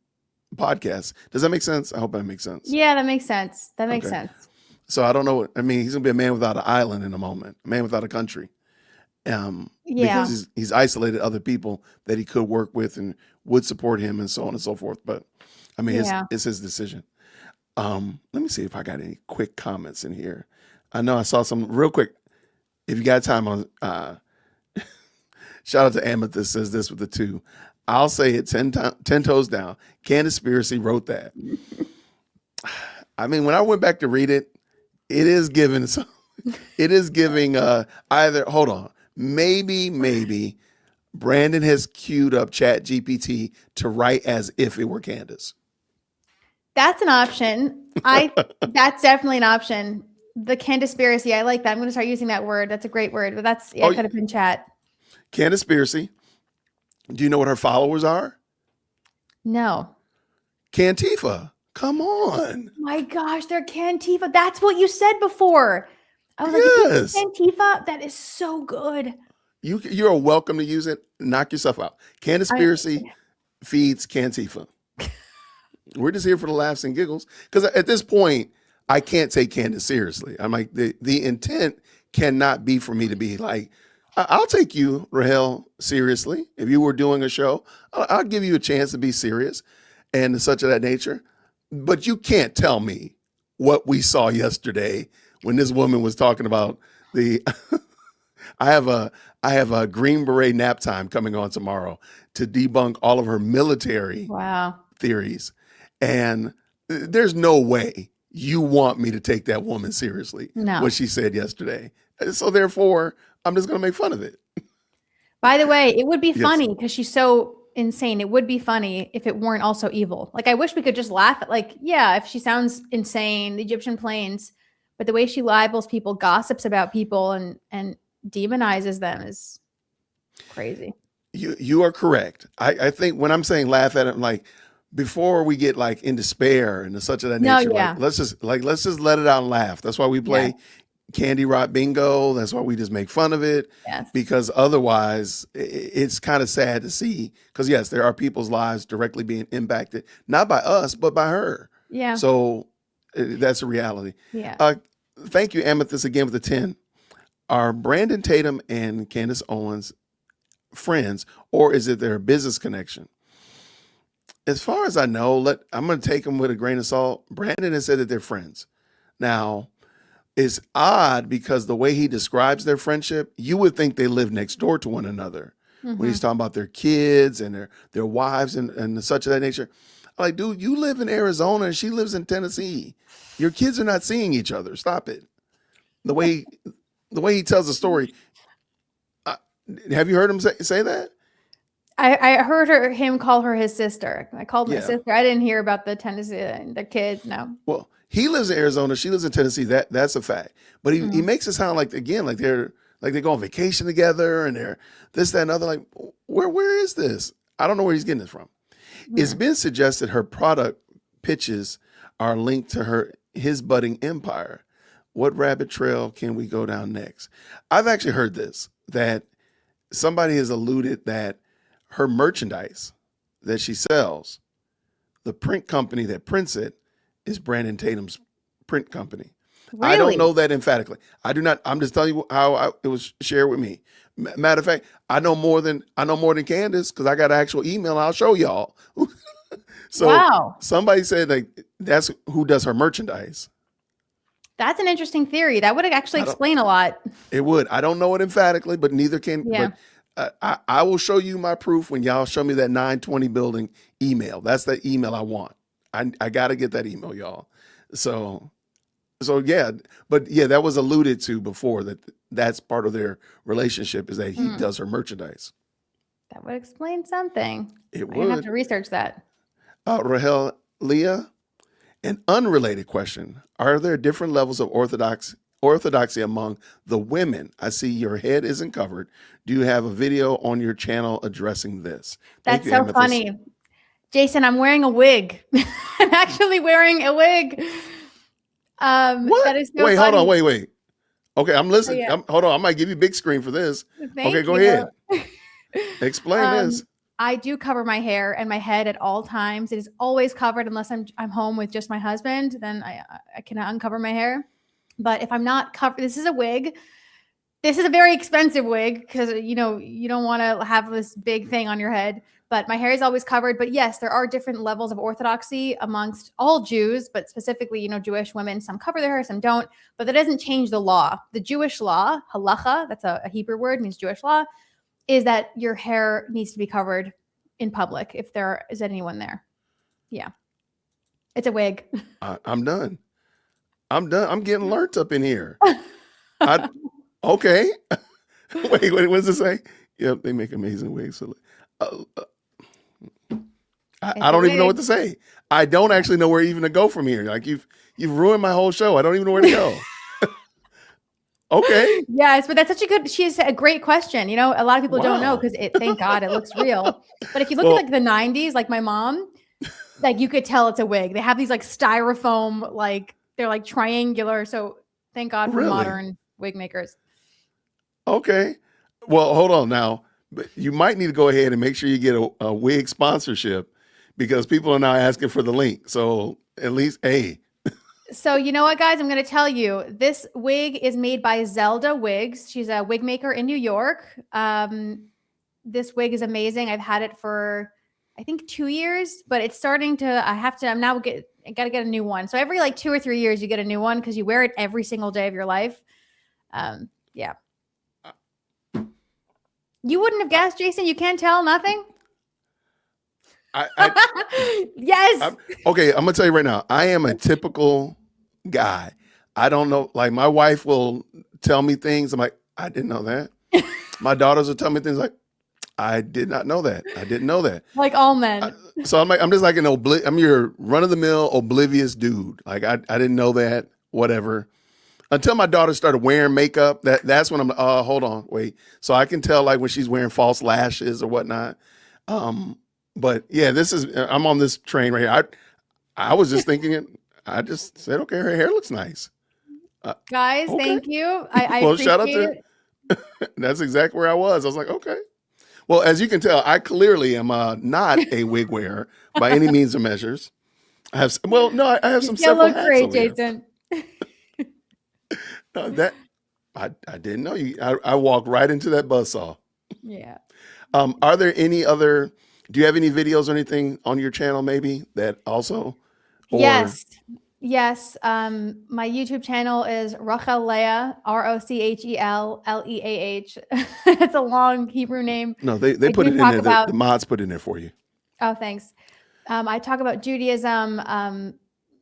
podcast. Does that make sense? I hope that makes sense. Yeah, that makes sense. That makes Okay. sense. So I don't know. I mean, he's going to be a man without an island in a moment, a man without a country, Yeah. because he's isolated other people that he could work with and would support him and so on and so forth. But I mean, Yeah. it's his decision. Let me see if I got any quick comments in here. I know I saw some real quick. If you got time on, shout out to Amethyst says this with the 2. I'll say it 10 toes down. Candaspiracy wrote that. I mean, when I went back to read it, it is giving some, it is giving either, hold on, maybe Brandon has queued up Chat GPT to write as if it were Candace. That's an option. That's definitely an option. The Candaspiracy, I like that. I'm going to start using that word. That's a great word. But it could have been chat. Candaspiracy. Do you know what her followers are? No. Cantifa. Come on. My gosh, they're Cantifa. That's what you said before. I was Yes. like, Cantifa, that is so good. You're welcome to use it. Knock yourself out. Candaspiracy feeds Cantifa. We're just here for the laughs and giggles. Because at this point, I can't take Candace seriously. I'm like, the intent cannot be for me to be like, I'll take you, Rael, seriously. If you were doing a show, I'll give you a chance to be serious and such of that nature. But you can't tell me what we saw yesterday when this woman was talking about the I have a Green Beret nap time coming on tomorrow to debunk all of her military theories. And there's no way you want me to take that woman seriously, what she said yesterday. So therefore, I'm just going to make fun of it. By the way, it would be funny because she's so insane. It would be funny if it weren't also evil. Like, I wish we could just laugh at, like, yeah, if she sounds insane, the Egyptian plains, but the way she libels people, gossips about people, and demonizes them is crazy. You are correct. I think when I'm saying laugh at it, like, before we get like in despair and such of that nature, like, let's just let it out and laugh. That's why we play Candy Rot Bingo. That's why we just make fun of it. Because otherwise it's kind of sad to see, because yes, there are people's lives directly being impacted, not by us, but by her. Yeah. So that's a reality. Yeah. Thank you, Amethyst, again with the 10. Are Brandon Tatum and Candace Owens friends, or is it their business connection? As far as I know, I'm going to take them with a grain of salt. Brandon has said that they're friends. Now, it's odd because the way he describes their friendship, you would think they live next door to one another. When he's talking about their kids and their wives and such of that nature. I'm like, dude, you live in Arizona and she lives in Tennessee. Your kids are not seeing each other. Stop it. The way the way he tells the story. Uh, have you heard him say that? I heard him call her his sister. I called my Yeah. sister. I didn't hear about the Tennessee, the kids. No. Well, he lives in Arizona. She lives in Tennessee. That's a fact. But he makes it sound like, again, like they go on vacation together and they're this, that, and other. Like, where is this? I don't know where he's getting this from. It's been suggested her product pitches are linked to his budding empire. What rabbit trail can we go down next? I've actually heard this, that somebody has alluded that her merchandise that she sells, the print company that prints it is Brandon Tatum's print company. Really? I don't know that emphatically. I do not. I'm just telling you how it was shared with me. Matter of fact, I know more than Candace because I got an actual email. I'll show y'all. So wow. somebody said like that's who does her merchandise. That's an interesting theory. That would actually explain a lot. It would. I don't know it emphatically, but neither can. Yeah. But I will show you my proof when y'all show me that 920 building email. That's the email I want. I got to get that email, y'all. So yeah, but yeah, that was alluded to before that's part of their relationship is that he does her merchandise. That would explain something. It I would. have to research that. Rael, Leah, an unrelated question. Are there different levels of orthodoxy among the women? I see your head isn't covered. Do you have a video on your channel addressing this? That's so funny. Jason, I'm wearing a wig. I'm actually wearing a wig. What? That is so wait, funny. hold on, wait. Okay, I'm listening. Oh, yeah. Hold on, I might give you big screen for this. Thank okay, go you. ahead. Explain this. I do cover my hair and my head at all times. It is always covered unless I'm home with just my husband. Then I can uncover my hair. But if I'm not covered, this is a wig. This is a very expensive wig because you don't want to have this big thing on your head. But my hair is always covered. But yes, there are different levels of orthodoxy amongst all Jews, but specifically, Jewish women. Some cover their hair, some don't. But that doesn't change the law. The Jewish law, halacha, that's a Hebrew word, means Jewish law, is that your hair needs to be covered in public if there is anyone there. Yeah. It's a wig. I'm done. I'm getting learnt up in here. Okay. wait, what does it say? Yep, they make amazing wigs. So, I don't even know what to say. I don't actually know where even to go from here. Like you've ruined my whole show. I don't even know where to go. Okay. Yes, but that's she's a great question. A lot of people don't know because thank God it looks real. But if you look at like the 90s, like my mom, like you could tell it's a wig. They have these like styrofoam, like they're like triangular. So thank God for modern wig makers. Okay. Well, hold on now. But you might need to go ahead and make sure you get a wig sponsorship because people are now asking for the link. So at least So you know what, guys? I'm going to tell you. This wig is made by Zelda Wigs. She's a wig maker in New York. This wig is amazing. I've had it for, I think, 2 years, but it's starting to, I got to get a new one. So every like 2 or 3 years, you get a new one because you wear it every single day of your life. Yeah. You wouldn't have guessed, Jason? You can't tell nothing? Yes. Okay, I'm gonna tell you right now. I am a typical guy. I don't know. Like my wife will tell me things. I'm like, I didn't know that. My daughters will tell me things like, I did not know that. I didn't know that. Like all men. So I'm just like I'm your run of the mill oblivious dude. Like I didn't know that. Whatever. Until my daughter started wearing makeup, that's when I'm hold on, wait. So I can tell like when she's wearing false lashes or whatnot. But yeah, I'm on this train right here. I was just thinking it. I just said, okay, her hair looks nice. Guys, okay. Thank you. I well, appreciate shout out to that's exactly where I was. I was like, okay. Well, as you can tell, I clearly am not a wig wearer by any means or measures. I have some several hats great, over Jason. That I didn't know you. I walked right into that buzzsaw. Yeah. Are there any other? Do you have any videos or anything on your channel? Maybe that also. Yes. My YouTube channel is Rael Leah, ROCHELLEAH. It's a long Hebrew name. No, they put it in there. The mods put it in there for you. Oh, thanks. I talk about Judaism,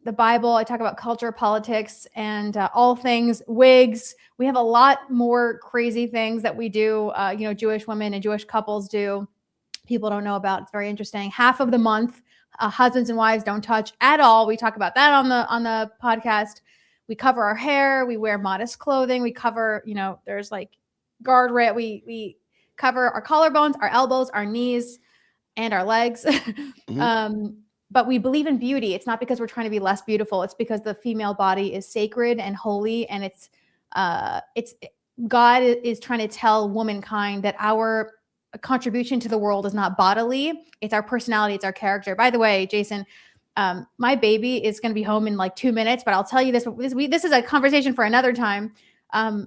the Bible. I talk about culture, politics, and all things wigs. We have a lot more crazy things that we do. Jewish women and Jewish couples do. People don't know about. It's very interesting. Half of the month, husbands and wives don't touch at all. We talk about that on the podcast. We cover our hair. We wear modest clothing. We cover, there's like guardrail. We cover our collarbones, our elbows, our knees, and our legs. But we believe in beauty. It's not because we're trying to be less beautiful. It's because the female body is sacred and holy, and it's God is trying to tell womankind that our contribution to the world is not bodily. It's our personality. It's our character. By the way, Jason, my baby is going to be home in like 2 minutes, but I'll tell you this. This is a conversation for another time. I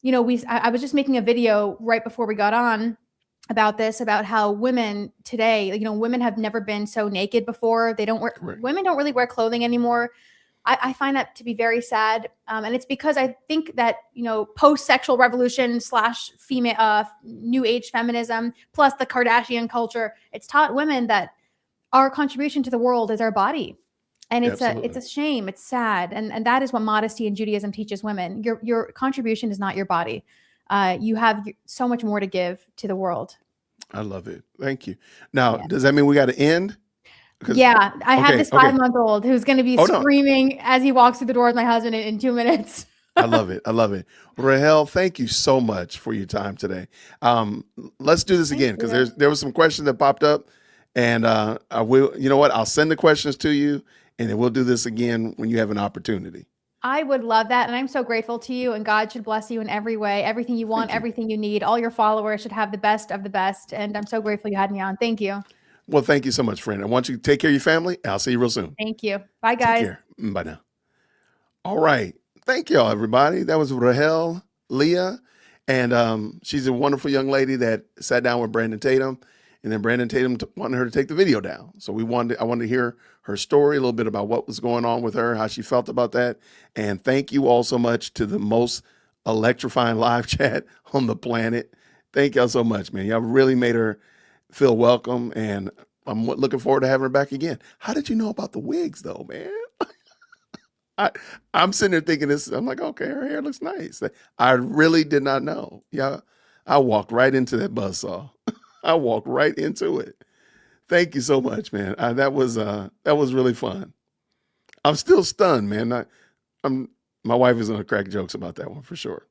was just making a video right before we got on about this, about how women today, women have never been so naked before. Women don't really wear clothing anymore. I find that to be very sad. And it's because I think that, post-sexual revolution / female, new age feminism, plus the Kardashian culture, it's taught women that our contribution to the world is our body. And it's a shame. It's sad. And that is what modesty in Judaism teaches women. Your contribution is not your body. You have so much more to give to the world. I love it. Thank you. Now, does that mean we got to end? Yeah, I have this 5-month-old who's going to be screaming as he walks through the door with my husband in 2 minutes. I love it. I love it. Rael, thank you so much for your time today. Let's do this again, because there was some questions that popped up, and I will. You know what? I'll send the questions to you, and then we'll do this again when you have an opportunity. I would love that. And I'm so grateful to you, and God should bless you in every way, everything you want, everything you need. All your followers should have the best of the best. And I'm so grateful you had me on. Thank you. Well, thank you so much, friend. I want you to take care of your family. I'll see you real soon. Thank you. Bye, guys. Take care. Bye now. All right. Thank y'all, everybody. That was Rael Leah. And she's a wonderful young lady that sat down with Brandon Tatum. And then Brandon Tatum wanted her to take the video down. So I wanted to hear her story, a little bit about what was going on with her, how she felt about that. And thank you all so much to the most electrifying live chat on the planet. Thank y'all so much, man. Y'all really made her feel welcome. And I'm looking forward to having her back again. How did you know about the wigs, though, man? I'm sitting there thinking this. I'm like, okay, her hair looks nice. I really did not know. Yeah, I walked right into that buzzsaw. I walked right into it. Thank you so much, man. That was really fun. I'm still stunned, man. My wife is gonna crack jokes about that one for sure.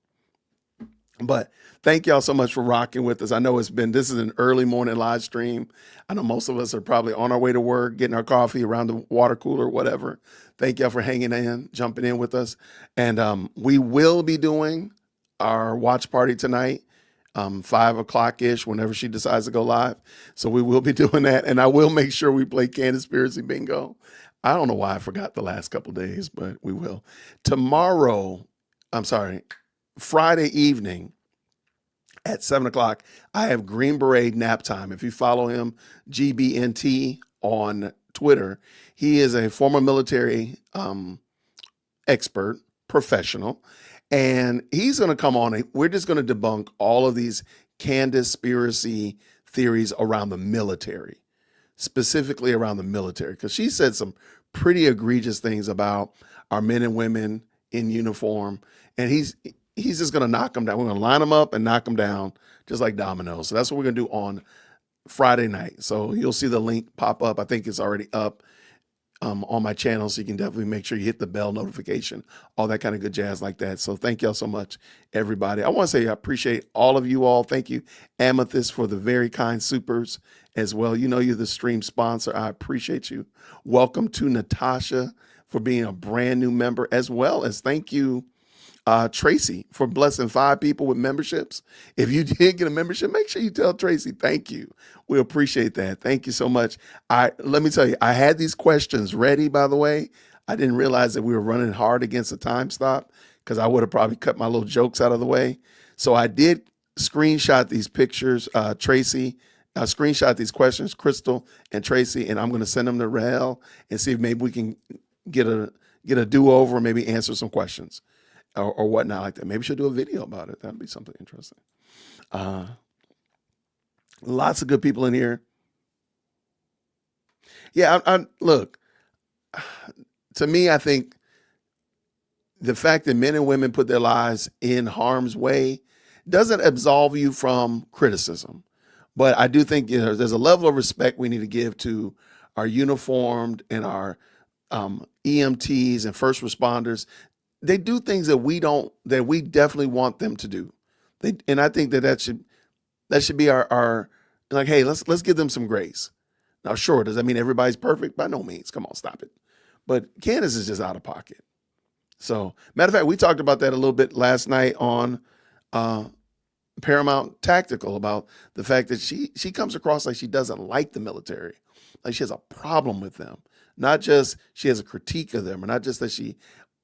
But thank y'all so much for rocking with us. I know this is an early morning live stream. I know most of us are probably on our way to work, getting our coffee around the water cooler, whatever. Thank y'all for hanging in, jumping in with us. And we will be doing our watch party tonight, 5:00-ish, whenever she decides to go live. So we will be doing that. And I will make sure we play Candace Bingo. I don't know why I forgot the last couple of days, but we will. Friday evening at 7:00, I have Green Beret Nap Time. If you follow him, GBNT on Twitter, he is a former military expert, professional, and he's going to come on. We're just going to debunk all of these Candace-spiracy theories around the military, specifically around the military, because she said some pretty egregious things about our men and women in uniform, and he's just going to knock them down. We're going to line them up and knock them down just like dominoes. So that's what we're going to do on Friday night. So you'll see the link pop up. I think it's already up on my channel. So you can definitely make sure you hit the bell notification, all that kind of good jazz like that. So thank y'all so much, everybody. I want to say I appreciate all of you all. Thank you, Amethyst, for the very kind supers as well. You know, you're the stream sponsor. I appreciate you. Welcome to Natasha for being a brand new member, as well as thank you, Tracy, for blessing 5 people with memberships. If you did get a membership, make sure you tell Tracy thank you. We appreciate that. Thank you so much. Let me tell you, I had these questions ready, by the way. I didn't realize that we were running hard against a time stop, because I would have probably cut my little jokes out of the way. So I did screenshot these pictures, Tracy. Screenshot these questions, Crystal and Tracy, and I'm going to send them to Rael and see if maybe we can get a do-over, maybe answer some questions. Or whatnot like that. Maybe she'll do a video about it. That'd be something interesting. Lots of good people in here. Yeah, look, to me, I think the fact that men and women put their lives in harm's way doesn't absolve you from criticism. But I do think there's a level of respect we need to give to our uniformed and our EMTs and first responders. They do things that we definitely want them to do. And I think that should be our like, hey, let's give them some grace. Now, sure, does that mean everybody's perfect? By no means. Come on, stop it. But Candace is just out of pocket. So, matter of fact, we talked about that a little bit last night on Paramount Tactical, about the fact that she comes across like she doesn't like the military, like she has a problem with them. Not just she has a critique of them, or not just that she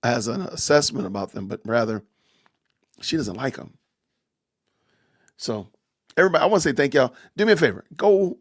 has an assessment about them, but rather she doesn't like them. So, everybody, I want to say thank y'all. Do me a favor, go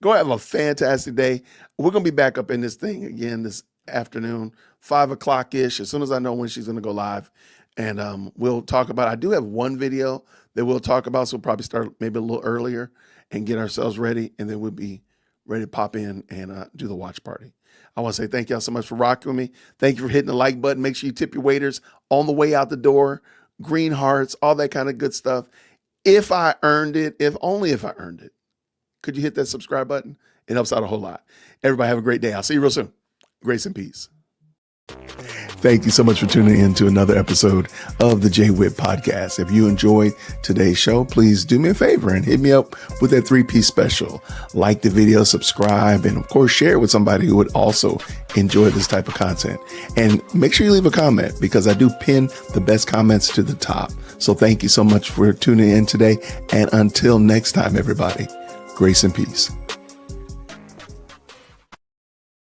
have a fantastic day. We're gonna be back up in this thing again this afternoon, 5 o'clock ish, as soon as I know when she's gonna go live. And we'll talk about, I do have one video that we'll talk about, so we'll probably start maybe a little earlier and get ourselves ready, and then we'll be ready to pop in and do the watch party. I want to say thank y'all so much for rocking with me. Thank you for hitting the like button. Make sure you tip your waiters on the way out the door, green hearts, all that kind of good stuff. If I earned it, only if I earned it, could you hit that subscribe button? It helps out a whole lot. Everybody have a great day. I'll see you real soon. Grace and peace. Thank you so much for tuning in to another episode of the Jay Whitt Podcast. If you enjoyed today's show, please do me a favor and hit me up with that 3-piece special. Like the video, subscribe, and of course, share it with somebody who would also enjoy this type of content. And make sure you leave a comment, because I do pin the best comments to the top. So thank you so much for tuning in today. And until next time, everybody, grace and peace.